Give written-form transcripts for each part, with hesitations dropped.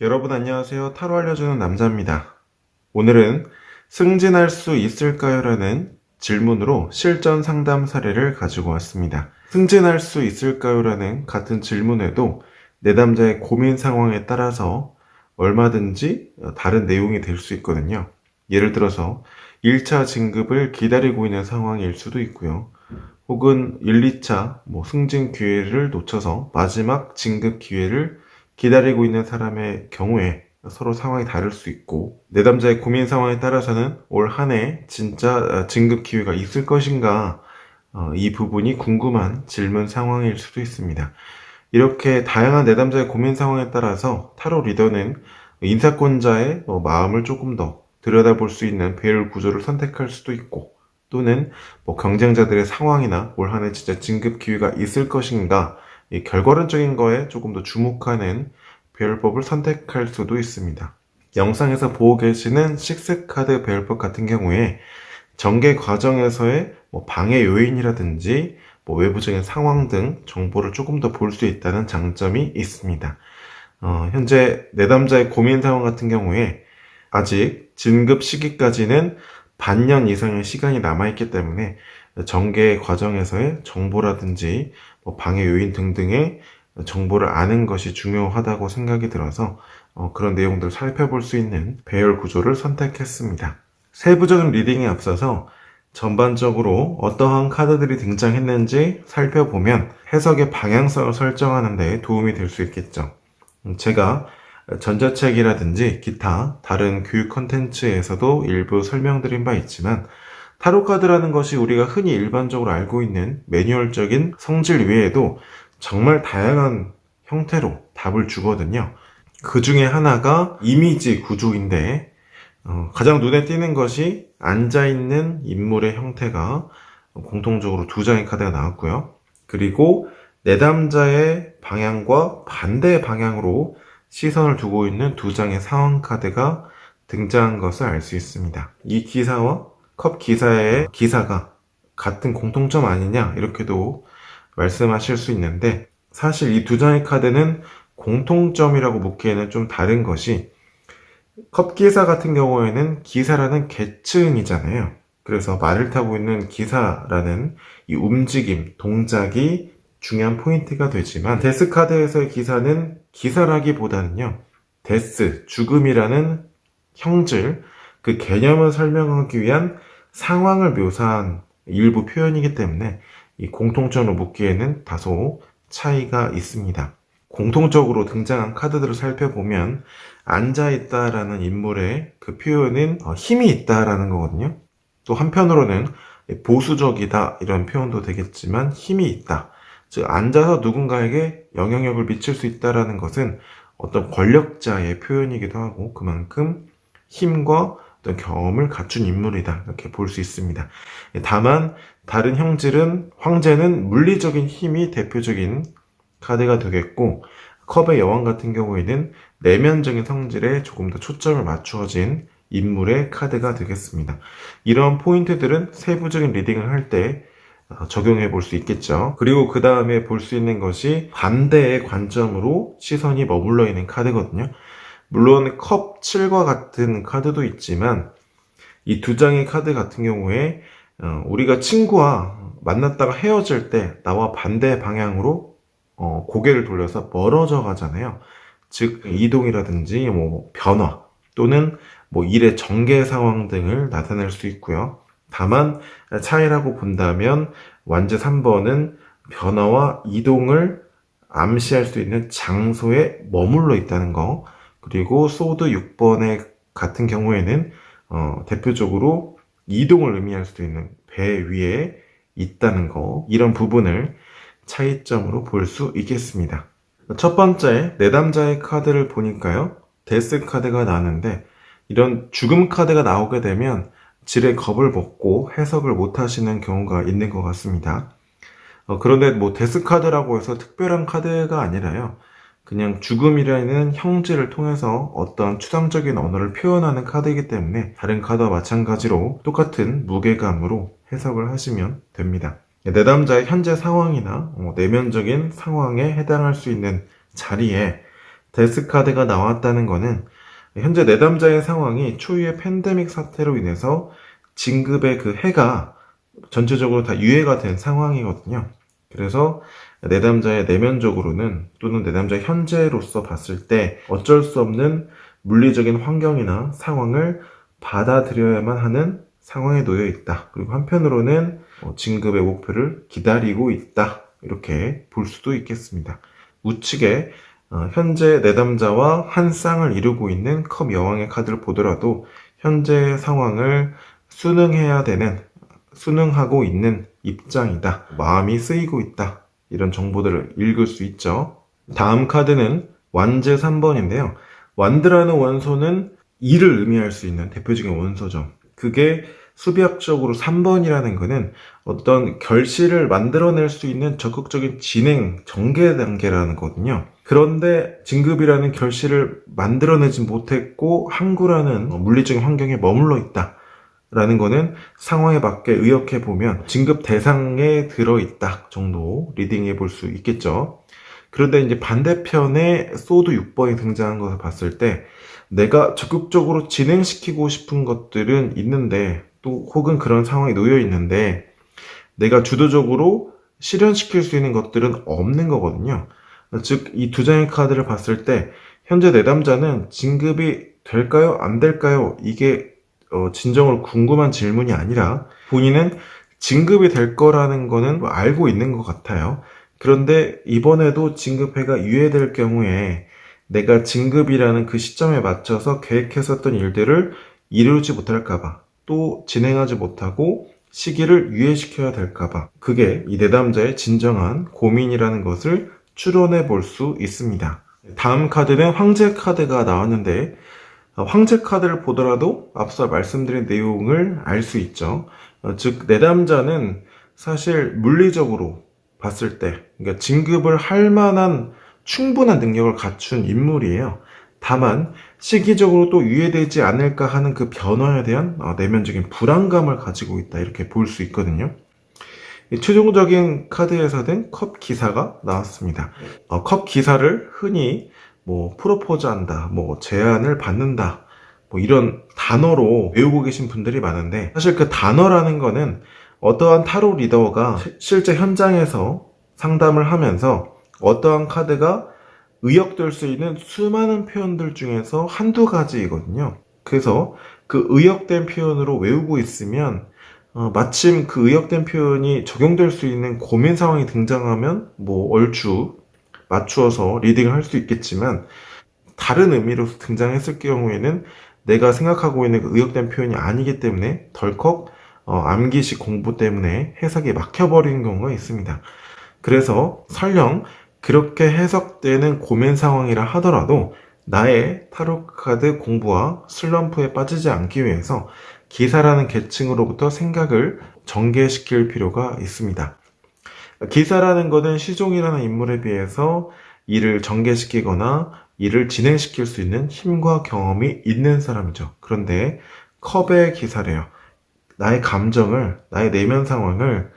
여러분 안녕하세요. 타로 알려주는 남자입니다. 오늘은 승진할 수 있을까요? 라는 질문으로 실전 상담 사례를 가지고 왔습니다. 승진할 수 있을까요? 라는 같은 질문에도 내담자의 고민 상황에 따라서 얼마든지 다른 내용이 될 수 있거든요. 예를 들어서 1차 진급을 기다리고 있는 상황일 수도 있고요. 혹은 1, 2차 승진 기회를 놓쳐서 마지막 진급 기회를 기다리고 있는 사람의 경우에 서로 상황이 다를 수 있고, 내담자의 고민 상황에 따라서는 올 한 해 진짜 진급 기회가 있을 것인가, 이 부분이 궁금한 질문 상황일 수도 있습니다. 이렇게 다양한 내담자의 고민 상황에 따라서 타로 리더는 인사권자의 마음을 조금 더 들여다볼 수 있는 배열 구조를 선택할 수도 있고, 또는 경쟁자들의 상황이나 올 한 해 진짜 진급 기회가 있을 것인가, 이 결과론적인 거에 조금 더 주목하는 배열법을 선택할 수도 있습니다. 영상에서 보고 계시는 식스카드 배열법 같은 경우에 전개 과정에서의 방해 요인이라든지 외부적인 상황 등 정보를 조금 더 볼 수 있다는 장점이 있습니다. 현재 내담자의 고민 상황 같은 경우에 아직 진급 시기까지는 반년 이상의 시간이 남아있기 때문에 전개 과정에서의 정보라든지 방해 요인 등등의 정보를 아는 것이 중요하다고 생각이 들어서 그런 내용들을 살펴볼 수 있는 배열 구조를 선택했습니다. 세부적인 리딩에 앞서서 전반적으로 어떠한 카드들이 등장했는지 살펴보면 해석의 방향성을 설정하는 데 도움이 될 수 있겠죠. 제가 전자책이라든지 기타 다른 교육 컨텐츠에서도 일부 설명드린 바 있지만, 타로카드라는 것이 우리가 흔히 일반적으로 알고 있는 매뉴얼적인 성질 외에도 정말 다양한 형태로 답을 주거든요. 그 중에 하나가 이미지 구조인데, 가장 눈에 띄는 것이 앉아있는 인물의 형태가 공통적으로 두 장의 카드가 나왔고요. 그리고 내담자의 방향과 반대 방향으로 시선을 두고 있는 두 장의 상황 카드가 등장한 것을 알 수 있습니다. 이 기사와 컵 기사의 기사가 같은 공통점 아니냐, 이렇게도 말씀하실 수 있는데, 사실 이 두 장의 카드는 공통점이라고 묻기에는 좀 다른 것이, 컵 기사 같은 경우에는 기사라는 계층이잖아요. 그래서 말을 타고 있는 기사라는 이 움직임, 동작이 중요한 포인트가 되지만, 데스 카드에서의 기사는 기사라기보다는요, 데스, 죽음이라는 형질, 그 개념을 설명하기 위한 상황을 묘사한 일부 표현이기 때문에 이 공통점을 묻기에는 다소 차이가 있습니다. 공통적으로 등장한 카드들을 살펴보면 앉아있다라는 인물의 그 표현은 힘이 있다라는 거거든요. 또 한편으로는 보수적이다 이런 표현도 되겠지만 힘이 있다, 즉 앉아서 누군가에게 영향력을 미칠 수 있다라는 것은 어떤 권력자의 표현이기도 하고 그만큼 힘과 어떤 경험을 갖춘 인물이다, 이렇게 볼 수 있습니다. 다만 다른 형질은, 황제는 물리적인 힘이 대표적인 카드가 되겠고, 컵의 여왕 같은 경우에는 내면적인 성질에 조금 더 초점을 맞추어진 인물의 카드가 되겠습니다. 이런 포인트들은 세부적인 리딩을 할 때 적용해 볼 수 있겠죠. 그리고 그 다음에 볼 수 있는 것이 반대의 관점으로 시선이 머물러 있는 카드거든요. 물론 컵 7과 같은 카드도 있지만, 이 두 장의 카드 같은 경우에 우리가 친구와 만났다가 헤어질 때 나와 반대 방향으로 고개를 돌려서 멀어져 가잖아요. 즉 이동이라든지 변화 또는 일의 전개 상황 등을 나타낼 수 있고요. 다만 차이라고 본다면 완제 3번은 변화와 이동을 암시할 수 있는 장소에 머물러 있다는 거, 그리고 소드 6번의 같은 경우에는 대표적으로 이동을 의미할 수도 있는 배 위에 있다는 거, 이런 부분을 차이점으로 볼 수 있겠습니다. 첫 번째 내담자의 카드를 보니까요, 데스 카드가 나왔는데, 이런 죽음 카드가 나오게 되면 질의 겁을 먹고 해석을 못 하시는 경우가 있는 것 같습니다. 그런데 데스 카드라고 해서 특별한 카드가 아니라요, 그냥 죽음이라는 형질을 통해서 어떤 추상적인 언어를 표현하는 카드이기 때문에 다른 카드와 마찬가지로 똑같은 무게감으로 해석을 하시면 됩니다. 내담자의 현재 상황이나 내면적인 상황에 해당할 수 있는 자리에 데스카드가 나왔다는 거는 현재 내담자의 상황이 초유의 팬데믹 사태로 인해서 진급의 그 해가 전체적으로 다 유예가 된 상황이거든요. 그래서 내담자의 내면적으로는 또는 내담자 현재로서 봤을 때 어쩔 수 없는 물리적인 환경이나 상황을 받아들여야만 하는 상황에 놓여 있다. 그리고 한편으로는 진급의 목표를 기다리고 있다. 이렇게 볼 수도 있겠습니다. 우측에 현재 내담자와 한 쌍을 이루고 있는 컵 여왕의 카드를 보더라도 현재 상황을 순응하고 있는 입장이다. 마음이 쓰이고 있다. 이런 정보들을 읽을 수 있죠. 다음 카드는 완즈 3번인데요. 완드라는 원소는 일을 의미할 수 있는 대표적인 원소죠. 그게 수비학적으로 3번이라는 거는 어떤 결실을 만들어낼 수 있는 적극적인 진행, 전개 단계라는 거거든요. 그런데 진급이라는 결실을 만들어내지 못했고 항구라는 물리적인 환경에 머물러 있다. 라는 거는 상황에 맞게 의역해 보면 진급 대상에 들어있다 정도 리딩해 볼 수 있겠죠. 그런데 이제 반대편에 소드 6번이 등장한 것을 봤을 때 내가 적극적으로 진행시키고 싶은 것들은 있는데 또 혹은 그런 상황에 놓여 있는데 내가 주도적으로 실현시킬 수 있는 것들은 없는 거거든요. 즉, 이 두 장의 카드를 봤을 때 현재 내담자는 진급이 될까요? 안 될까요? 이게 진정으로 궁금한 질문이 아니라 본인은 진급이 될 거라는 거는 알고 있는 것 같아요. 그런데 이번에도 진급회가 유예될 경우에 내가 진급이라는 그 시점에 맞춰서 계획했었던 일들을 이루지 못할까봐 또 진행하지 못하고 시기를 유예시켜야 될까봐 그게 이 내담자의 진정한 고민이라는 것을 추론해 볼 수 있습니다. 다음 카드는 황제 카드가 나왔는데 황제 카드를 보더라도 앞서 말씀드린 내용을 알 수 있죠. 즉 내담자는 사실 물리적으로 봤을 때 그러니까 진급을 할 만한 충분한 능력을 갖춘 인물이에요. 다만 시기적으로 또 유예되지 않을까 하는 그 변화에 대한 내면적인 불안감을 가지고 있다 이렇게 볼 수 있거든요. 최종적인 카드에서는 컵 기사가 나왔습니다. 컵 기사를 흔히 프로포즈한다, 제안을 받는다, 이런 단어로 외우고 계신 분들이 많은데 사실 그 단어라는 거는 어떠한 타로 리더가 실제 현장에서 상담을 하면서 어떠한 카드가 의역될 수 있는 수많은 표현들 중에서 한두 가지이거든요. 그래서 그 의역된 표현으로 외우고 있으면 마침 그 의역된 표현이 적용될 수 있는 고민 상황이 등장하면 얼추 맞추어서 리딩을 할 수 있겠지만 다른 의미로서 등장했을 경우에는 내가 생각하고 있는 그 의역된 표현이 아니기 때문에 덜컥 암기식 공부 때문에 해석이 막혀버리는 경우가 있습니다. 그래서 설령 그렇게 해석되는 고민 상황이라 하더라도 나의 타로 카드 공부와 슬럼프에 빠지지 않기 위해서 기사라는 계층으로부터 생각을 전개시킬 필요가 있습니다. 기사라는 것은 시종이라는 인물에 비해서 일을 전개시키거나 일을 진행시킬 수 있는 힘과 경험이 있는 사람이죠. 그런데 컵의 기사래요. 나의 감정을, 나의 내면 상황을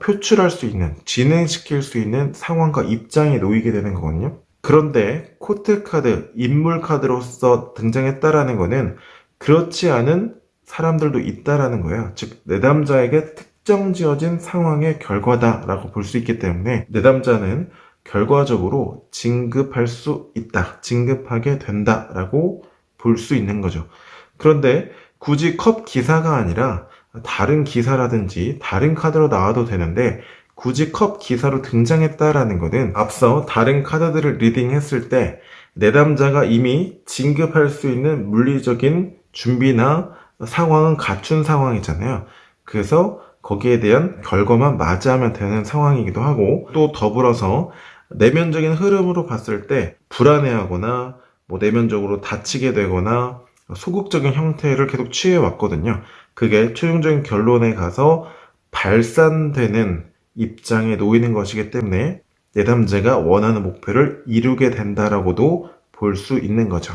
표출할 수 있는, 진행시킬 수 있는 상황과 입장에 놓이게 되는 거거든요. 그런데 코트 카드, 인물 카드로서 등장했다라는 거는 그렇지 않은 사람들도 있다라는 거예요. 즉 내담자에게 특정 지어진 상황의 결과다라고 볼 수 있기 때문에 내담자는 결과적으로 진급할 수 있다, 진급하게 된다라고 볼 수 있는 거죠. 그런데 굳이 컵 기사가 아니라 다른 기사라든지 다른 카드로 나와도 되는데 굳이 컵 기사로 등장했다라는 것은 앞서 다른 카드들을 리딩했을 때 내담자가 이미 진급할 수 있는 물리적인 준비나 상황은 갖춘 상황이잖아요. 그래서 거기에 대한 결과만 맞이하면 되는 상황이기도 하고 또 더불어서 내면적인 흐름으로 봤을 때 불안해하거나 내면적으로 다치게 되거나 소극적인 형태를 계속 취해왔거든요. 그게 최종적인 결론에 가서 발산되는 입장에 놓이는 것이기 때문에 내담자가 원하는 목표를 이루게 된다라고도 볼 수 있는 거죠.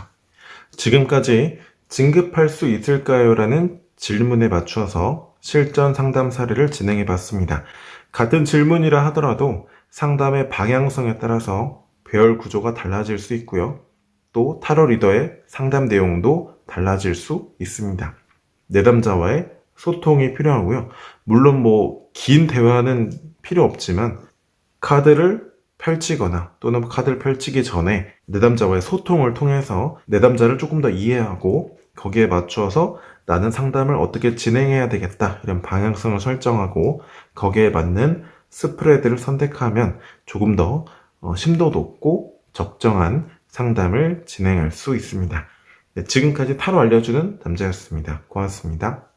지금까지 진급할 수 있을까요? 라는 질문에 맞추어서 실전 상담 사례를 진행해 봤습니다. 같은 질문이라 하더라도 상담의 방향성에 따라서 배열 구조가 달라질 수 있고요. 또 타로 리더의 상담 내용도 달라질 수 있습니다. 내담자와의 소통이 필요하고요. 물론 긴 대화는 필요 없지만 카드를 펼치거나 또는 카드를 펼치기 전에 내담자와의 소통을 통해서 내담자를 조금 더 이해하고 거기에 맞추어서 나는 상담을 어떻게 진행해야 되겠다 이런 방향성을 설정하고 거기에 맞는 스프레드를 선택하면 조금 더 심도 높고 적정한 상담을 진행할 수 있습니다. 네, 지금까지 타로 알려주는 남자였습니다. 고맙습니다.